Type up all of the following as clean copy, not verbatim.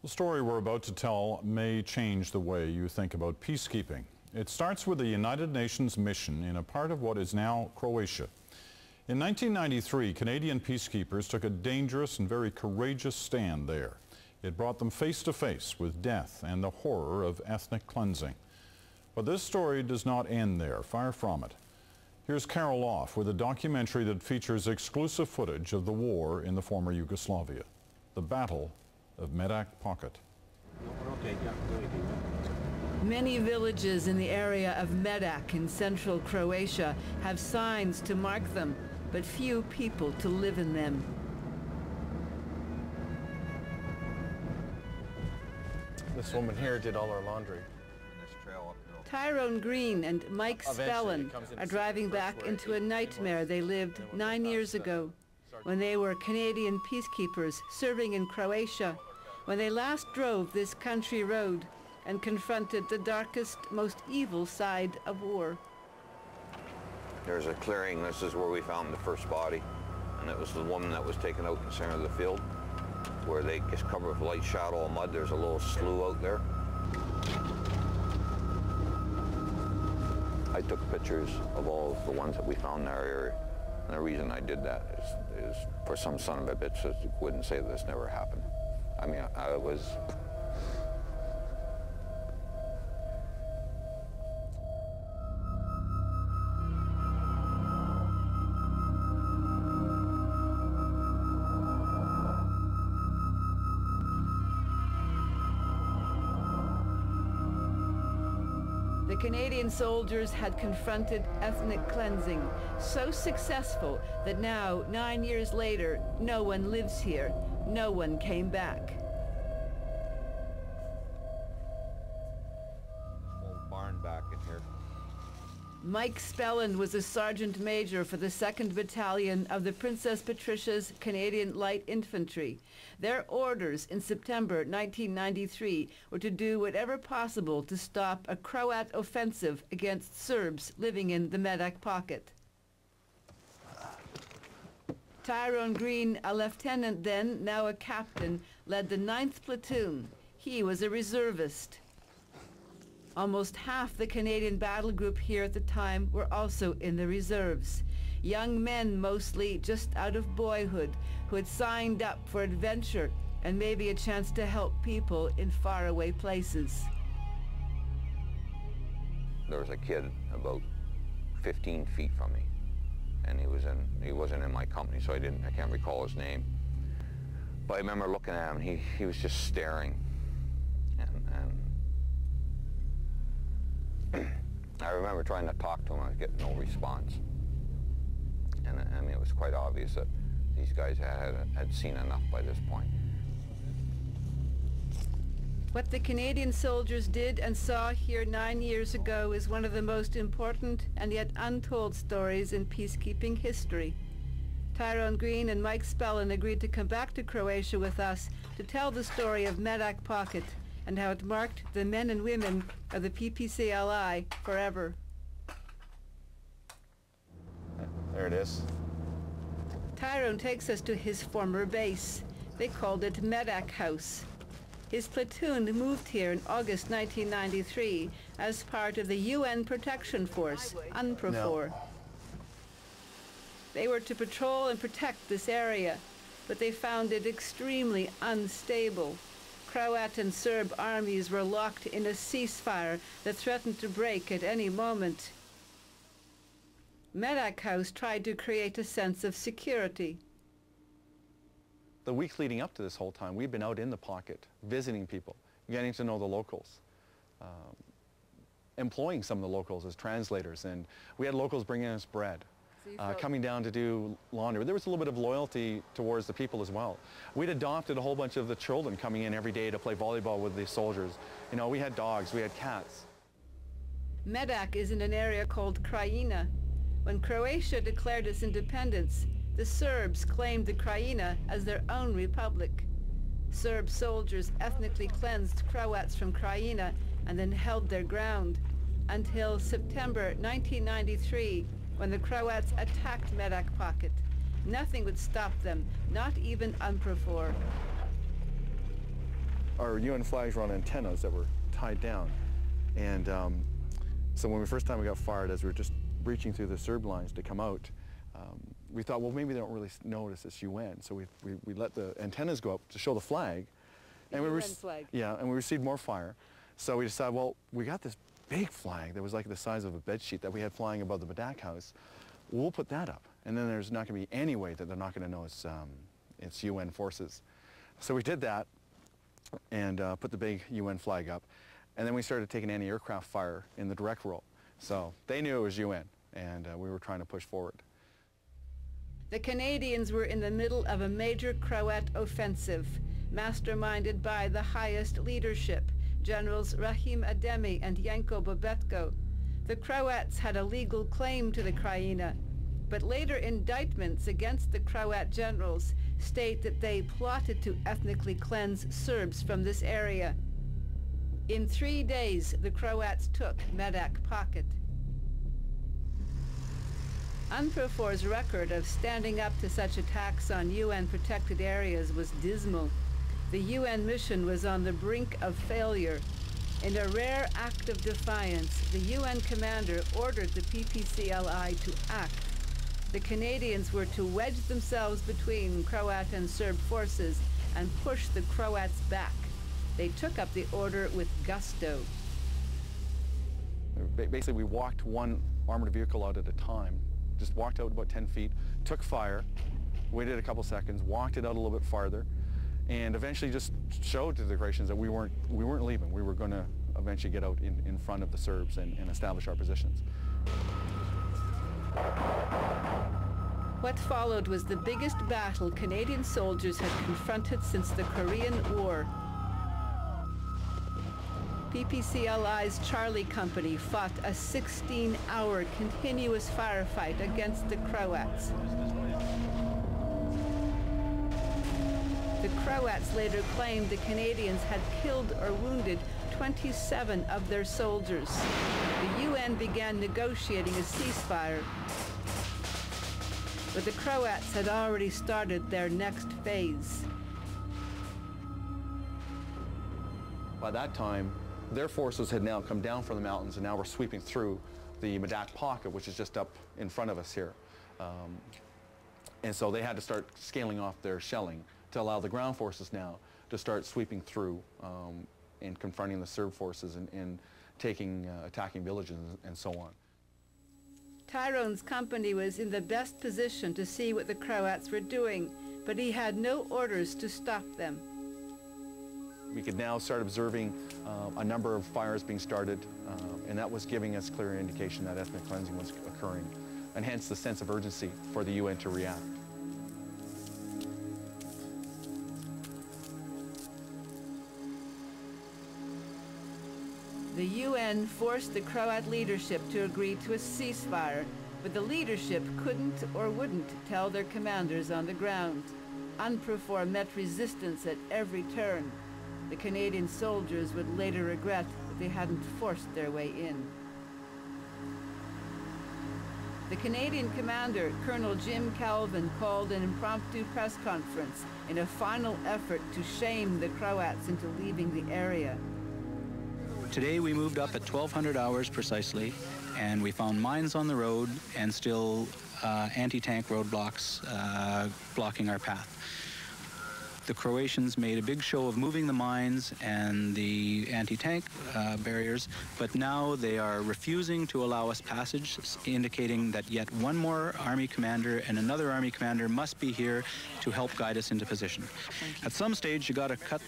The story we're about to tell may change the way you think about peacekeeping. It starts with the United Nations mission in a part of what is now Croatia. In 1993, Canadian peacekeepers took a dangerous and very courageous stand there. It brought them face to face with death and the horror of ethnic cleansing. But this story does not end there, far from it. Here's Carol Off with a documentary that features exclusive footage of the war in the former Yugoslavia, the Battle of Medak Pocket. Many villages in the area of Medak in central Croatia have signs to mark them, but few people to live in them. This woman here did all our laundry. Tyrone Green and Mike Spellin are driving back into a nightmare they lived 9 years ago when they were Canadian peacekeepers serving in Croatia, when they last drove this country road and confronted the darkest, most evil side of war. There's a clearing. This is where we found the first body, and it was the woman that was taken out in the center of the field, where they just covered with light shadow of mud. There's a little slough out there. I took pictures of all the ones that we found in our area, and the reason I did that is for some son of a bitch that wouldn't say this never happened. I mean, I was... The Canadian soldiers had confronted ethnic cleansing, so successful that now, 9 years later, no one lives here. No one came back. Old barn back in here. Mike Spellin was a sergeant major for the 2nd Battalion of the Princess Patricia's Canadian Light Infantry. Their orders in September 1993 were to do whatever possible to stop a Croat offensive against Serbs living in the Medak Pocket. Tyrone Green, a lieutenant then, now a captain, led the 9th platoon. He was a reservist. Almost half the Canadian battle group here at the time were also in the reserves. Young men, mostly just out of boyhood, who had signed up for adventure and maybe a chance to help people in faraway places. There was a kid about 15 feet from me, and he wasn't in my company, so I can't recall his name. But I remember looking at him, he was just staring, and I remember trying to talk to him. I was getting no response. And I mean, it was quite obvious that these guys had seen enough by this point. What the Canadian soldiers did and saw here 9 years ago is one of the most important and yet untold stories in peacekeeping history. Tyrone Green and Mike Spellin agreed to come back to Croatia with us to tell the story of Medak Pocket and how it marked the men and women of the PPCLI forever. There it is. Tyrone takes us to his former base. They called it Medak House. His platoon moved here in August 1993 as part of the UN Protection Force, UNPROFOR. They were to patrol and protect this area, but they found it extremely unstable. Croat and Serb armies were locked in a ceasefire that threatened to break at any moment. Medak House tried to create a sense of security. The weeks leading up to this whole time, we've been out in the pocket, visiting people, getting to know the locals, employing some of the locals as translators, and we had locals bringing us bread. Coming down to do laundry. There was a little bit of loyalty towards the people as well. We'd adopted a whole bunch of the children coming in every day to play volleyball with the soldiers. You know, we had dogs, we had cats. Medak is in an area called Krajina. When Croatia declared its independence, the Serbs claimed the Krajina as their own republic. Serb soldiers ethnically cleansed Croats from Krajina and then held their ground until September 1993, when the Croats attacked Medak Pocket. Nothing would stop them, not even UNPROFOR. our UN flags were on antennas that were tied down. And so when the first time we got fired, as we were just breaching through the Serb lines to come out, we thought, well, maybe they don't really notice it's UN. So we let the antennas go up to show the flag. And UN flag. Yeah, and we received more fire. So we decided, well, we got this big flag that was like the size of a bed sheet that we had flying above the Medak house. We'll put that up. And then there's not going to be any way that they're not going to know it's UN forces. So we did that and put the big UN flag up. And then we started taking anti-aircraft fire in the direct roll. So they knew it was UN, and we were trying to push forward. The Canadians were in the middle of a major Croat offensive, masterminded by the highest leadership, Generals Rahim Ademi and Janko Bobetko. The Croats had a legal claim to the Krajina, but later indictments against the Croat generals state that they plotted to ethnically cleanse Serbs from this area. In 3 days, the Croats took Medak Pocket. UNPROFOR's record of standing up to such attacks on UN-protected areas was dismal. The UN mission was on the brink of failure. In a rare act of defiance, the UN commander ordered the PPCLI to act. The Canadians were to wedge themselves between Croat and Serb forces and push the Croats back. They took up the order with gusto. Basically, we walked one armored vehicle out at a time, just walked out about 10 feet, took fire, waited a couple seconds, walked it out a little bit farther, and eventually just showed to the Croatians that we weren't leaving. We were going to eventually get out in front of the Serbs and establish our positions. What followed was the biggest battle Canadian soldiers had confronted since the Korean War. PPCLI's Charlie Company fought a 16-hour continuous firefight against the Croats. The Croats later claimed the Canadians had killed or wounded 27 of their soldiers. The UN began negotiating a ceasefire, but the Croats had already started their next phase. By that time, their forces had now come down from the mountains and now were sweeping through the Medak Pocket, which is just up in front of us here. And so they had to start scaling off their shelling to allow the ground forces now to start sweeping through and confronting the Serb forces and attacking villages and so on. Tyrone's company was in the best position to see what the Croats were doing, but he had no orders to stop them. We could now start observing a number of fires being started, and that was giving us clear indication that ethnic cleansing was occurring, and hence the sense of urgency for the UN to react. The UN forced the Croat leadership to agree to a ceasefire, but the leadership couldn't or wouldn't tell their commanders on the ground. UNPROFOR met resistance at every turn. The Canadian soldiers would later regret that they hadn't forced their way in. The Canadian commander, Colonel Jim Calvin, called an impromptu press conference in a final effort to shame the Croats into leaving the area. Today we moved up at 1200 hours precisely, and we found mines on the road and still anti-tank roadblocks blocking our path. The Croatians made a big show of moving the mines and the anti-tank barriers, but now they are refusing to allow us passage, indicating that yet one more Army commander and another Army commander must be here to help guide us into position. At some stage, you got to cut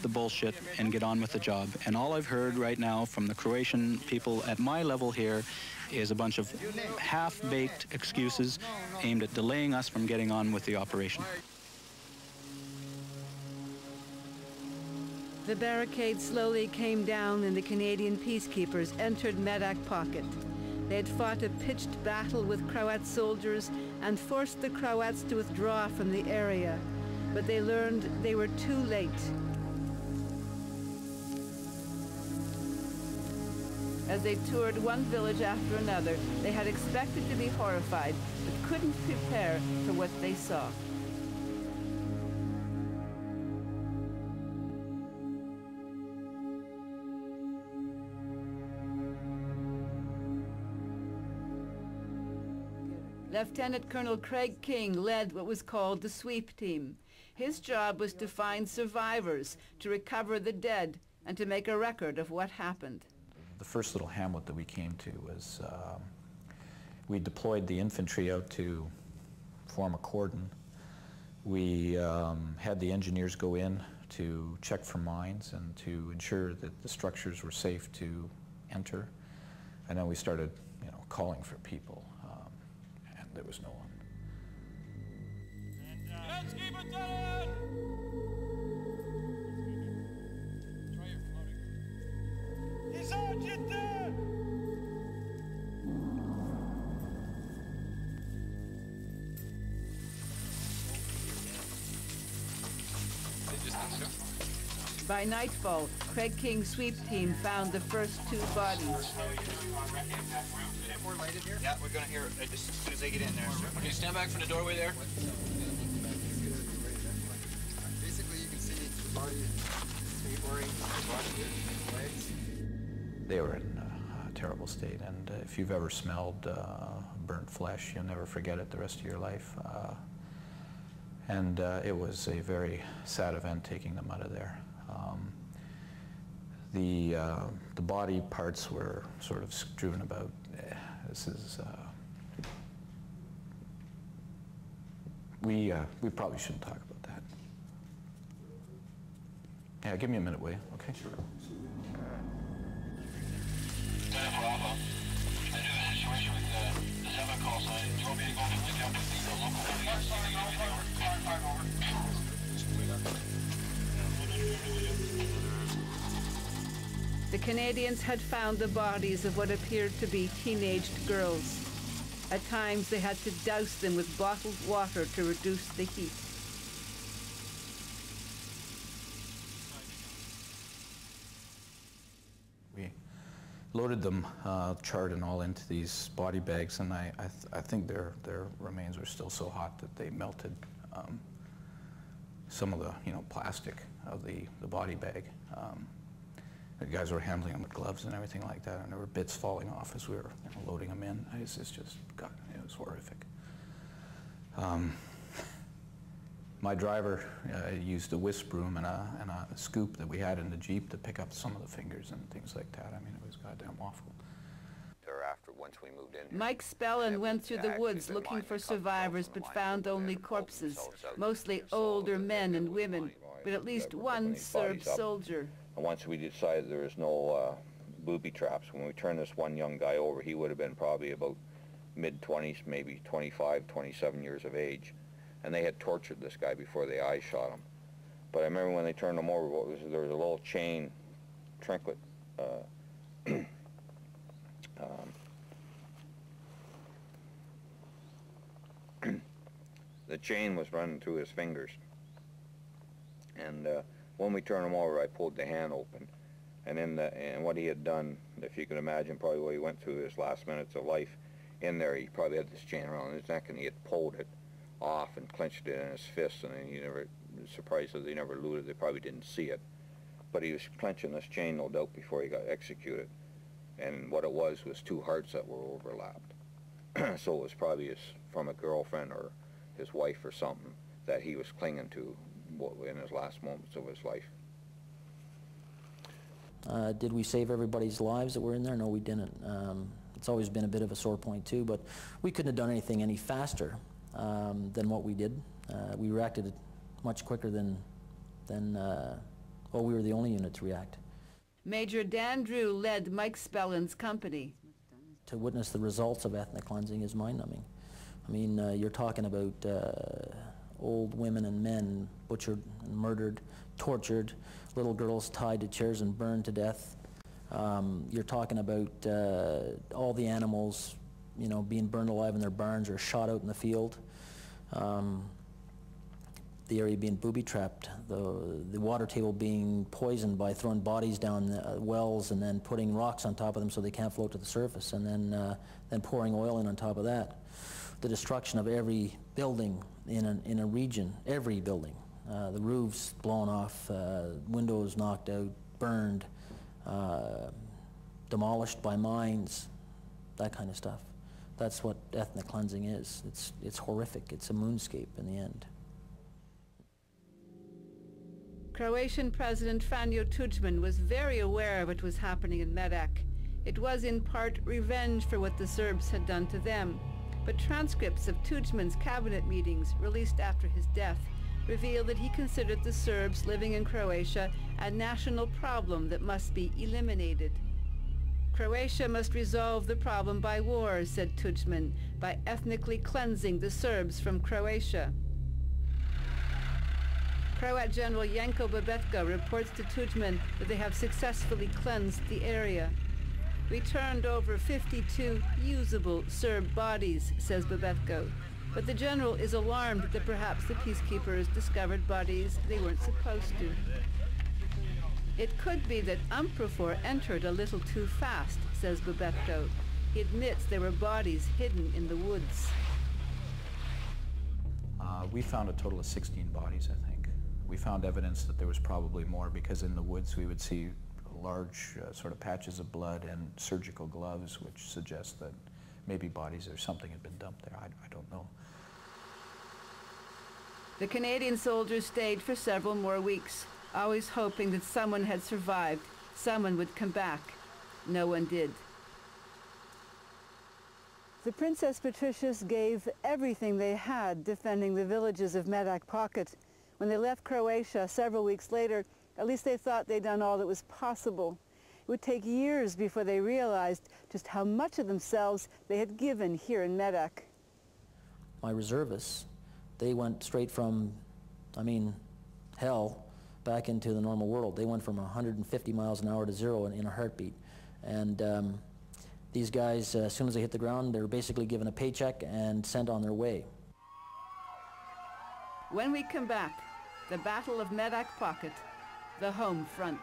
the bullshit and get on with the job. And all I've heard right now from the Croatian people at my level here is a bunch of half-baked excuses aimed at delaying us from getting on with the operation. The barricade slowly came down and the Canadian peacekeepers entered Medak Pocket. They had fought a pitched battle with Croat soldiers and forced the Croats to withdraw from the area, but they learned they were too late. As they toured one village after another, they had expected to be horrified, but couldn't prepare for what they saw. Lieutenant Colonel Craig King led what was called the sweep team. His job was to find survivors, to recover the dead, and to make a record of what happened. The first little hamlet that we came to was, we deployed the infantry out to form a cordon. We had the engineers go in to check for mines and to ensure that the structures were safe to enter. And then we started, calling for people, and there was no one. Let's keep it down! Try your floating. He's out, get there! By nightfall, Craig King's sweep team found the first 2 bodies. More light in here? Yeah, we're gonna hear it just as soon as they get in there. Okay, stand back from the doorway there. Basically, you can see the body skateboarding, legs. They were in a terrible state, and if you've ever smelled burnt flesh, you'll never forget it the rest of your life. And it was a very sad event taking them out of there. The body parts were sort of strewn about. This is we probably shouldn't talk about that. Yeah, give me a minute, will you? Okay. Sure. The Canadians had found the bodies of what appeared to be teenaged girls. At times, they had to douse them with bottled water to reduce the heat. We loaded them, charred and all, into these body bags, and I think their remains were still so hot that they melted some of the plastic of the body bag. The guys were handling them with gloves and everything like that, and there were bits falling off as we were loading them in. It's just, God, it was horrific. My driver used a whisk broom and a scoop that we had in the Jeep to pick up some of the fingers and things like that. I mean, it was goddamn awful. Thereafter, once we moved in, Mike Spellin went through the woods looking for survivors, but found only corpses, mostly older men and women, but at least one Serb soldier. And once we decided there was no booby traps, when we turned this one young guy over, he would have been probably about mid-20s, maybe 25, 27 years of age. And they had tortured this guy before they eye shot him. But I remember when they turned him over, there was a little chain trinket. The chain was running through his fingers. And when we turned him over, I pulled the hand open. And what he had done, if you can imagine probably what he went through his last minutes of life, in there he probably had this chain around his neck, and he had pulled it off and clenched it in his fist, and then he never, surprised that they never looted, they probably didn't see it. But he was clenching this chain, no doubt, before he got executed. And what it was 2 hearts that were overlapped. So it was probably from a girlfriend or his wife or something that he was clinging to in his last moments of his life. Did we save everybody's lives that were in there? No, we didn't. It's always been a bit of a sore point too, but we couldn't have done anything any faster than what we did. We reacted much quicker than well, we were the only unit to react. Major Dan Drew led Mike Spellin's company. To witness the results of ethnic cleansing is mind-numbing. I mean, you're talking about old women and men butchered and murdered, tortured, little girls tied to chairs and burned to death. You're talking about all the animals, being burned alive in their barns or shot out in the field. The area being booby-trapped, the water table being poisoned by throwing bodies down wells and then putting rocks on top of them so they can't float to the surface, and then pouring oil in on top of that. The destruction of every building in a region, every building. The roofs blown off, windows knocked out, burned, demolished by mines, that kind of stuff. That's what ethnic cleansing is. It's horrific. It's a moonscape in the end. Croatian President Franjo Tudjman was very aware of what was happening in Medak. It was in part revenge for what the Serbs had done to them. But transcripts of Tudjman's cabinet meetings released after his death reveal that he considered the Serbs living in Croatia a national problem that must be eliminated. Croatia must resolve the problem by war, said Tudjman, by ethnically cleansing the Serbs from Croatia. Croat General Janko Babetka reports to Tudjman that they have successfully cleansed the area. We turned over 52 usable Serb bodies, says Babetko, but the general is alarmed that perhaps the peacekeepers discovered bodies they weren't supposed to. It could be that UNPROFOR entered a little too fast, says Babetko. He admits there were bodies hidden in the woods. We found a total of 16 bodies, I think. We found evidence that there was probably more because in the woods we would see large sort of patches of blood and surgical gloves, which suggest that maybe bodies or something had been dumped there. I don't know. The Canadian soldiers stayed for several more weeks, always hoping that someone had survived, someone would come back. No one did. The Princess Patricias gave everything they had defending the villages of Medak Pocket. When they left Croatia several weeks later, at least they thought they'd done all that was possible. It would take years before they realized just how much of themselves they had given here in Medak. My reservists, they went straight from, hell back into the normal world. They went from 150 miles an hour to zero in a heartbeat. And these guys, as soon as they hit the ground, they were basically given a paycheck and sent on their way. When we come back, the Battle of Medak Pocket, the home front.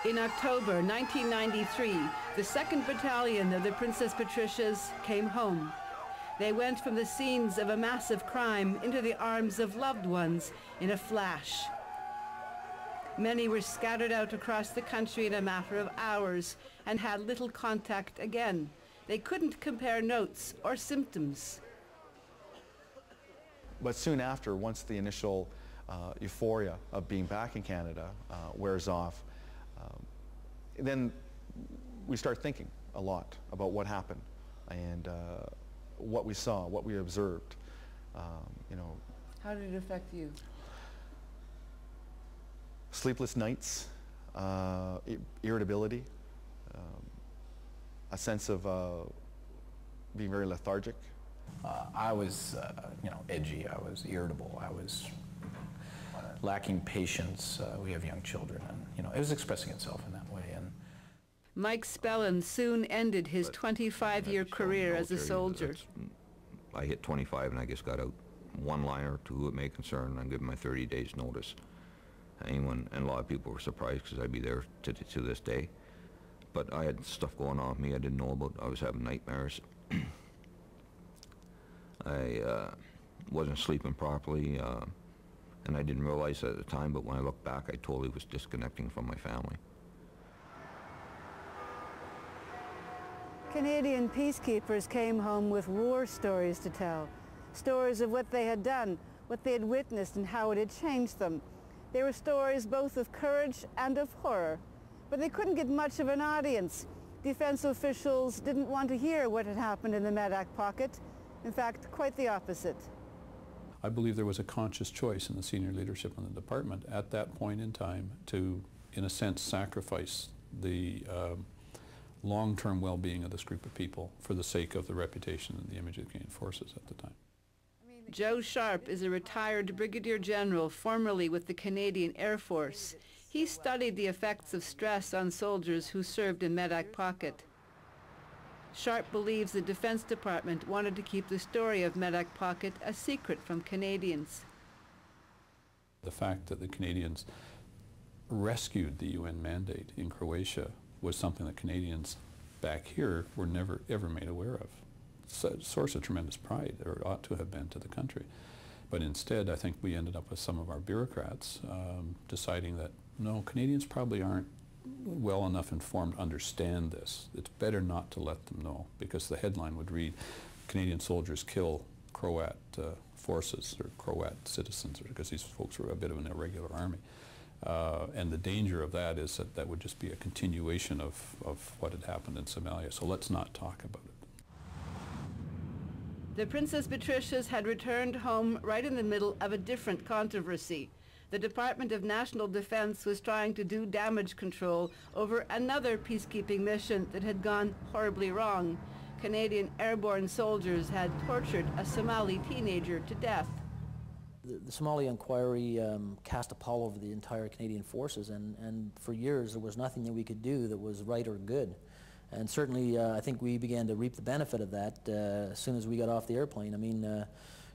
In October 1993, the 2nd Battalion of the Princess Patricias came home. They went from the scenes of a massive crime into the arms of loved ones in a flash. Many were scattered out across the country in a matter of hours and had little contact again. They couldn't compare notes or symptoms. But soon after, once the initial euphoria of being back in Canada wears off, then we start thinking a lot about what happened and what we saw, what we observed. How did it affect you? Sleepless nights, irritability, a sense of being very lethargic. I was, edgy. I was irritable. I was lacking patience. We have young children, and it was expressing itself in that way. And Mike Spellin soon ended his 25-year career as a soldier. I hit 25 and I just got out. One line or two it may concern. I'm giving my 30 days notice. And a lot of people were surprised because I'd be there to this day. But I had stuff going on with me I didn't know about. I was having nightmares. I wasn't sleeping properly, and I didn't realize at the time, but when I look back, I totally was disconnecting from my family. Canadian peacekeepers came home with war stories to tell. Stories of what they had done, what they had witnessed, and how it had changed them. They were stories both of courage and of horror, but they couldn't get much of an audience. Defense officials didn't want to hear what had happened in the Medak Pocket. In fact, quite the opposite. I believe there was a conscious choice in the senior leadership in the department at that point in time to, in a sense, sacrifice the long-term well-being of this group of people for the sake of the reputation and the image of the Canadian Forces at the time. Joe Sharp is a retired brigadier general formerly with the Canadian Air Force. He studied the effects of stress on soldiers who served in Medak Pocket. Sharp believes the Defense Department wanted to keep the story of Medak Pocket a secret from Canadians. The fact that the Canadians rescued the UN mandate in Croatia was something that Canadians back here were never ever made aware of. It's a source of tremendous pride, or ought to have been, to the country. But instead, I think we ended up with some of our bureaucrats deciding that, no, Canadians probably aren't well enough informed to understand this. It's better not to let them know, because the headline would read, Canadian soldiers kill Croat forces or Croat citizens, because these folks were a bit of an irregular army. And the danger of that is that that would just be a continuation of what had happened in Somalia. So let's not talk about it. The Princess Patricias had returned home right in the middle of a different controversy. The Department of National Defense was trying to do damage control over another peacekeeping mission that had gone horribly wrong. Canadian airborne soldiers had tortured a Somali teenager to death. The Somali inquiry cast a pall over the entire Canadian forces, and for years there was nothing that we could do that was right or good. And certainly I think we began to reap the benefit of that as soon as we got off the airplane. I mean,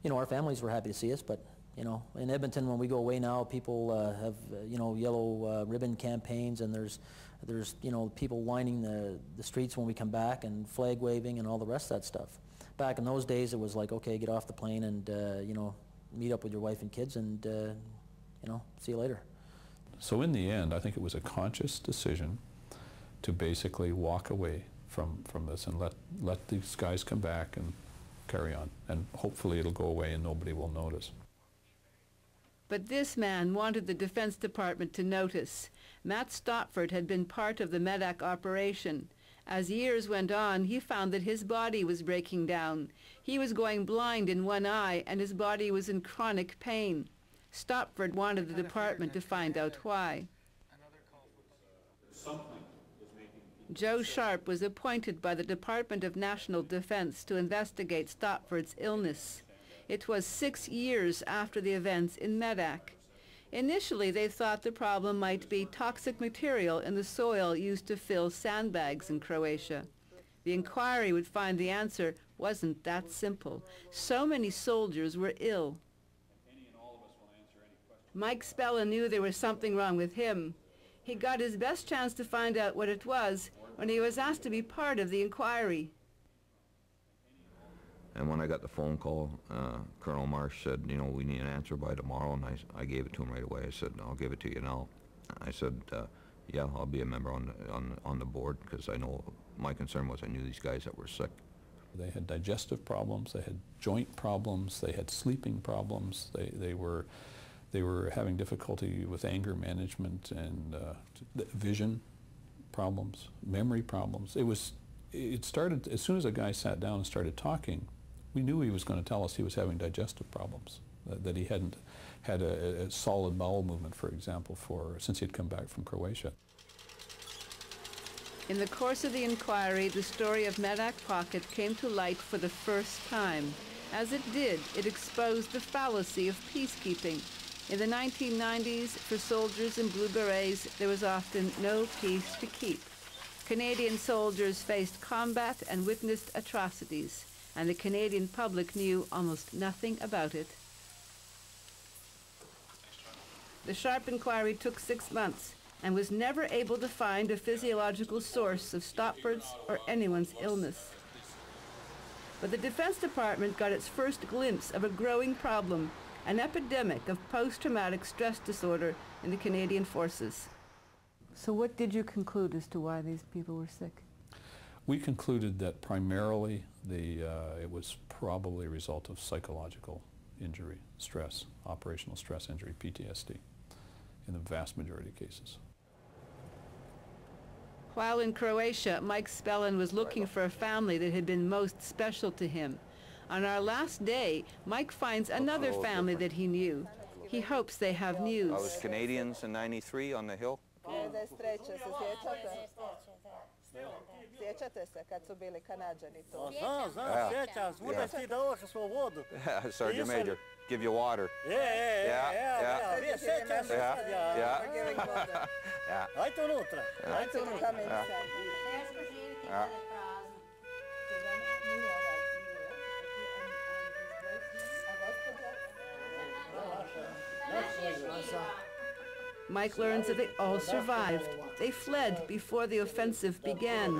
you know, our families were happy to see us, but you know, in Edmonton when we go away now, people have, you know, yellow ribbon campaigns, and there's you know, people lining the streets when we come back, and flag waving and all the rest of that stuff. Back in those days it was like, okay, get off the plane and you know, meet up with your wife and kids and you know, see you later. So in the end, I think it was a conscious decision to basically walk away from this and let these guys come back and carry on, and hopefully it'll go away and nobody will notice. But this man wanted the Defense Department to notice. Matt Stopford had been part of the Medak operation. As years went on, he found that his body was breaking down. He was going blind in one eye, and his body was in chronic pain. Stopford wanted the department to find out why. Joe Sharp was appointed by the Department of National Defense to investigate Stopford's illness. It was 6 years after the events in Medak. Initially, they thought the problem might be toxic material in the soil used to fill sandbags in Croatia. The inquiry would find the answer wasn't that simple. So many soldiers were ill. Mike Spellin knew there was something wrong with him. He got his best chance to find out what it was when he was asked to be part of the inquiry. And when I got the phone call, Colonel Marsh said, you know, we need an answer by tomorrow, and I gave it to him right away. I said, I'll give it to you now. I said, yeah, I'll be a member on the board, because I know my concern was I knew these guys that were sick. They had digestive problems, they had joint problems, they had sleeping problems, they were having difficulty with anger management and vision problems, memory problems. It started, as soon as a guy sat down and started talking, we knew he was going to tell us he was having digestive problems, that he hadn't had a solid bowel movement, for example, since he'd come back from Croatia. In the course of the inquiry, the story of Medak Pocket came to light for the first time. As it did, it exposed the fallacy of peacekeeping. In the 1990s, for soldiers in blue berets, there was often no peace to keep. Canadian soldiers faced combat and witnessed atrocities, and the Canadian public knew almost nothing about it. The Sharp inquiry took 6 months and was never able to find a physiological source of Stopford's or anyone's illness. But the Defense Department got its first glimpse of a growing problem, an epidemic of post-traumatic stress disorder in the Canadian forces. So what did you conclude as to why these people were sick? We concluded that primarily it was probably a result of psychological injury, stress, operational stress injury, PTSD, in the vast majority of cases. While in Croatia, Mike Spellin was looking for a family that had been most special to him. On our last day, Mike finds another family that he knew. He hopes they have news. I was Canadians in '93 on the hill. Sjećate se kad su bili Kanađani tu? Znam, sjećam. Svuda si dao smo vodu. Sergeant Major, give you water. Yeah. Sjećam se sad, Yeah. Ajte unutra. Ajte unutra. Mike learns that they all survived. They fled before the offensive began.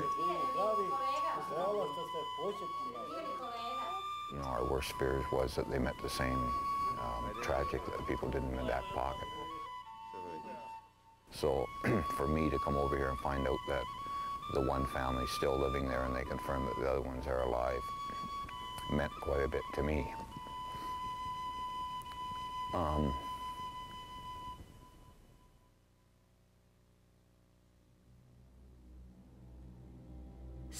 You know, our worst fears was that they met the same tragic that people did in Medak pocket. So for me to come over here and find out that the one family's still living there and they confirm that the other ones are alive meant quite a bit to me.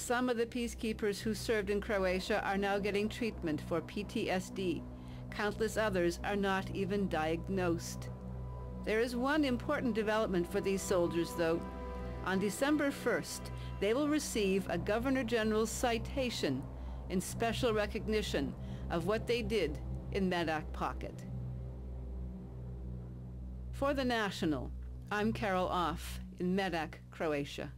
Some of the peacekeepers who served in Croatia are now getting treatment for PTSD. Countless others are not even diagnosed. There is one important development for these soldiers, though. On December 1st, they will receive a Governor General's citation in special recognition of what they did in Medak Pocket. For The National, I'm Carol Off in Medak, Croatia.